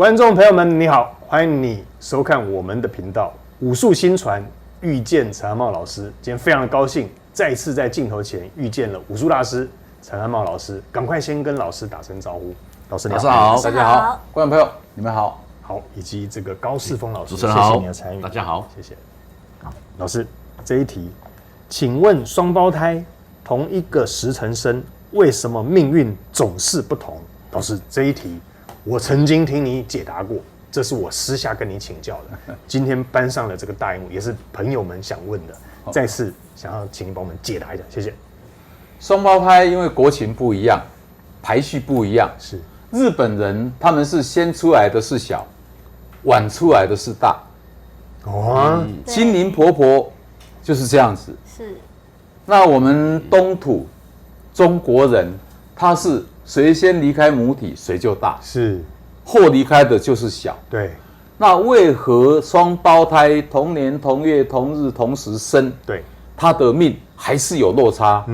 观众朋友们，你好，欢迎你收看我们的频道武术新传遇见陈安茂老师。今天非常的高兴，再次在镜头前遇见了武术大师陈安茂老师。赶快先跟老师打声招呼。老师你好，大家好，观众朋友你们好，好，以及这个高世峰老师，主持人好，谢谢你的参与，大家好，谢谢。好，老师这一题，请问双胞胎同一个时辰生，为什么命运总是不同？老师这一题，我曾经听你解答过，这是我私下跟你请教的。今天搬上了这个大荧幕，也是朋友们想问的，再次想要请你帮我们解答一下，谢谢。双胞胎因为国情不一样，排序不一样，是日本人他们是先出来的是小，晚出来的是大。哦，精灵婆婆就是这样子。是。那我们东土中国人，他是谁先离开母体，谁就大，是后离开的就是小。对那为何双胞胎同年同月同日同时生，对，他的命还是有落差？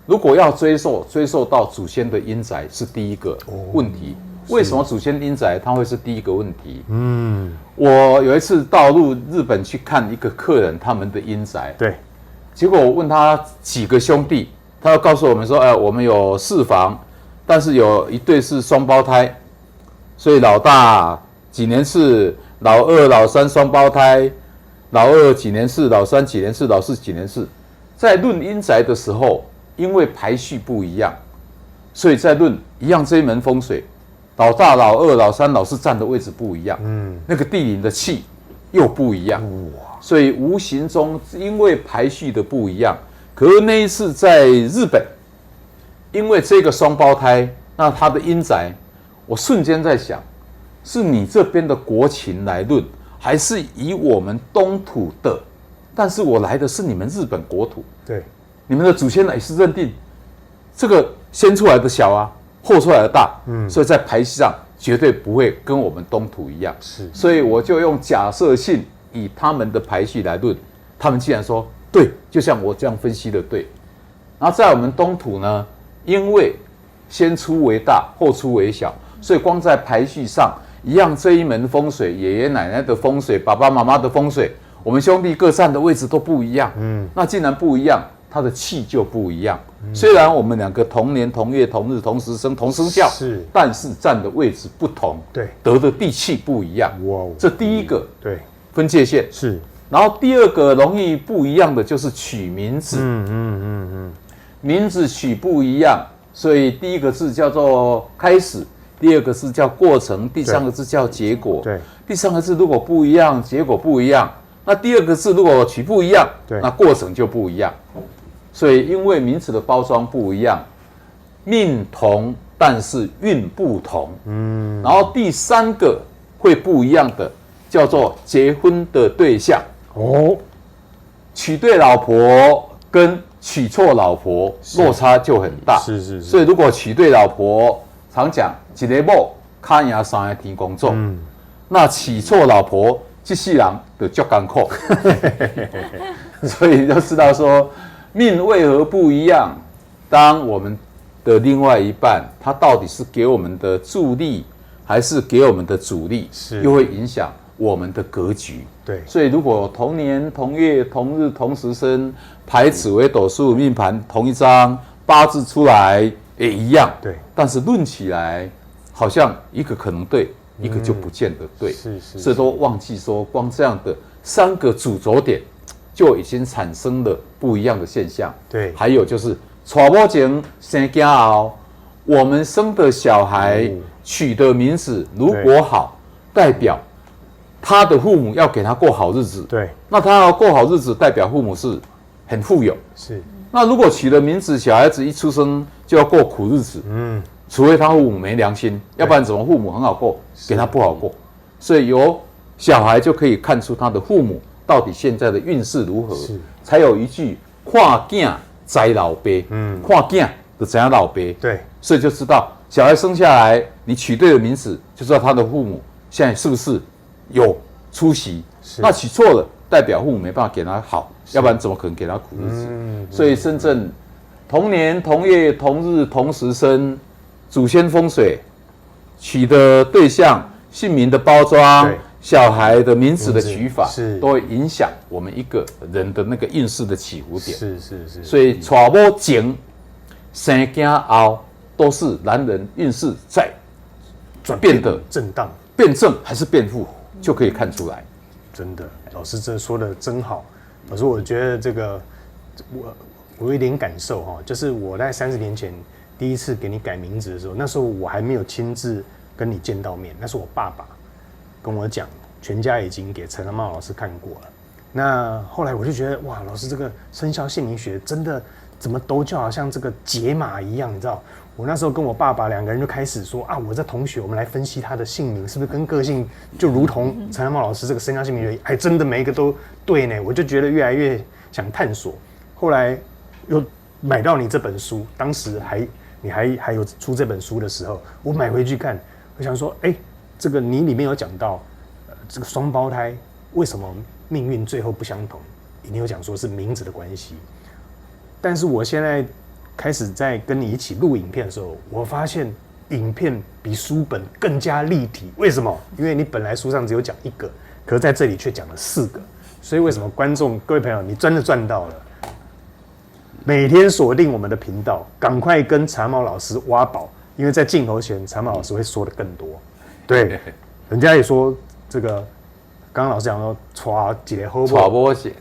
如果要追溯到祖先的阴宅是第一个问题。为什么祖先阴宅它会是第一个问题？我有一次到日本去看一个客人他们的阴宅，对，结果我问他几个兄弟，他要告诉我们说，我们有4房，但是有一对是双胞胎，所以老大几年次，老二老三双胞胎，老二几年次，老三几年次，老四几年次。在论阴宅的时候，因为排序不一样，所以在论一样这一门风水，老大、老二、老三、老四站的位置不一样，那个地灵的气又不一样，所以无形中因为排序的不一样，可是那一次在日本，因为这个双胞胎，那他的阴宅，我瞬间在想，是你这边的国情来论，还是以我们东土的？但是我来的是你们日本国土，对，你们的祖先也是认定这个先出来的小啊，后出来的大，所以在排序上绝对不会跟我们东土一样，是，所以我就用假设性以他们的排序来论，他们既然说对，就像我这样分析的对，然后在我们东土呢，因为先出为大，后出为小，所以光在排序上一样，这一门风水，爷爷奶奶的风水，爸爸妈妈的风水，我们兄弟各站的位置都不一样，那既然不一样，他的气就不一样。虽然我们两个同年同月同日同时生同生肖，是，但是站的位置不同，对，得的地气不一样。哇，这第一个对分界线是。然后第二个容易不一样的就是取名字，名字取不一样，所以第一个字叫做开始，第二个字叫过程，第三个字叫结果。对，第三个字如果不一样，结果不一样，那第二个字如果取不一样，那过程就不一样。所以因为名词的包装不一样，命同，但是运不同。然后第三个会不一样的叫做结婚的对象。娶对老婆跟娶错老婆落差就很大。是。所以如果娶对老婆，常讲一个某看牙三个天公做，那娶错老婆，这世人就足艰苦。所以就知道说命为何不一样。当我们的另外一半，他到底是给我们的助力，还是给我们的阻力，又会影响我们的格局。对，所以如果同年同月同日同时生，排紫微斗数命盘同一张，八字出来也一样。对，但是论起来，好像一个可能对，一个就不见得对。所以都忘记说，光这样的3个主轴点，就已经产生了不一样的现象。对，还有就是娶某前生囝后，我们生的小孩取的名字如果好，代表他的父母要给他过好日子。对，那他要过好日子，代表父母是很富有。是，那如果取了名字，小孩子一出生就要过苦日子。除非他父母没良心，要不然怎么父母很好过，给他不好过？所以由小孩就可以看出他的父母到底现在的运势如何。才有一句看囝知老爸，看囝就知道老爸。对，所以就知道小孩生下来，你取对了名字，就知道他的父母现在是不是有出息。那取错了，代表父母没办法给他好，要不然怎么可能给他苦日子？所以深圳同年同月同日同时生，祖先风水取的对象姓名的包装对，小孩的名字的取法，是都会影响我们一个人的那个运势的起伏点。是，所以娶某前、生囝后，都是男人运势在变的震荡，变正还是变负，就可以看出来。真的，老师这说的真好。老师，我觉得这个我有一点感受哈，就是我在30年前第一次给你改名字的时候，那时候我还没有亲自跟你见到面，那是我爸爸跟我讲，全家已经给陈阿茂老师看过了。那后来我就觉得，哇，老师这个生肖姓名学真的怎么都就好像这个解码一样，你知道？我那时候跟我爸爸2个人就开始说啊，我这同学，我们来分析他的姓名是不是跟个性就如同陈阿茂老师这个生肖姓名学，还真的每一个都对呢。我就觉得越来越想探索。后来又买到你这本书，当时你还有出这本书的时候，我买回去看，我想说，这个你里面有讲到，这个双胞胎为什么命运最后不相同？你有讲说是名字的关系，但是我现在开始在跟你一起录影片的时候，我发现影片比书本更加立体。为什么？因为你本来书上只有讲1个，可是在这里却讲了4个。所以为什么观众各位朋友，你真的赚到了？每天锁定我们的频道，赶快跟查茂老师挖宝，因为在镜头前，查茂老师会说的更多。对，人家也说这个。刚刚老师讲说，娶一个好某，娶一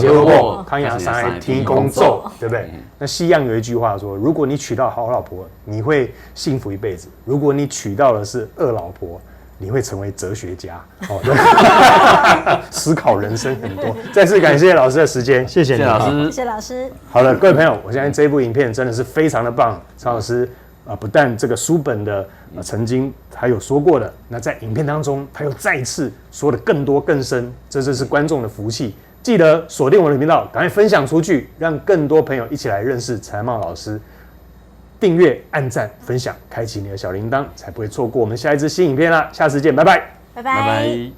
个好某，康养山天公咒，对不对？那西洋有一句话说，如果你娶到好老婆，你会幸福一辈子；如果你娶到的是恶老婆，你会成为哲学家。思考人生很多。再次感谢老师的时间，谢谢你，谢谢老师。好的，各位朋友，我相信这部影片真的是非常的棒，曹老师。不但这个书本的曾经还有说过的，那在影片当中他又再次说的更多更深，这就是观众的福气。记得锁定我的频道，赶快分享出去，让更多朋友一起来认识陈茂老师。订阅、按赞、分享，开启你的小铃铛，才不会错过我们下一支新影片啦！下次见，拜拜，拜拜。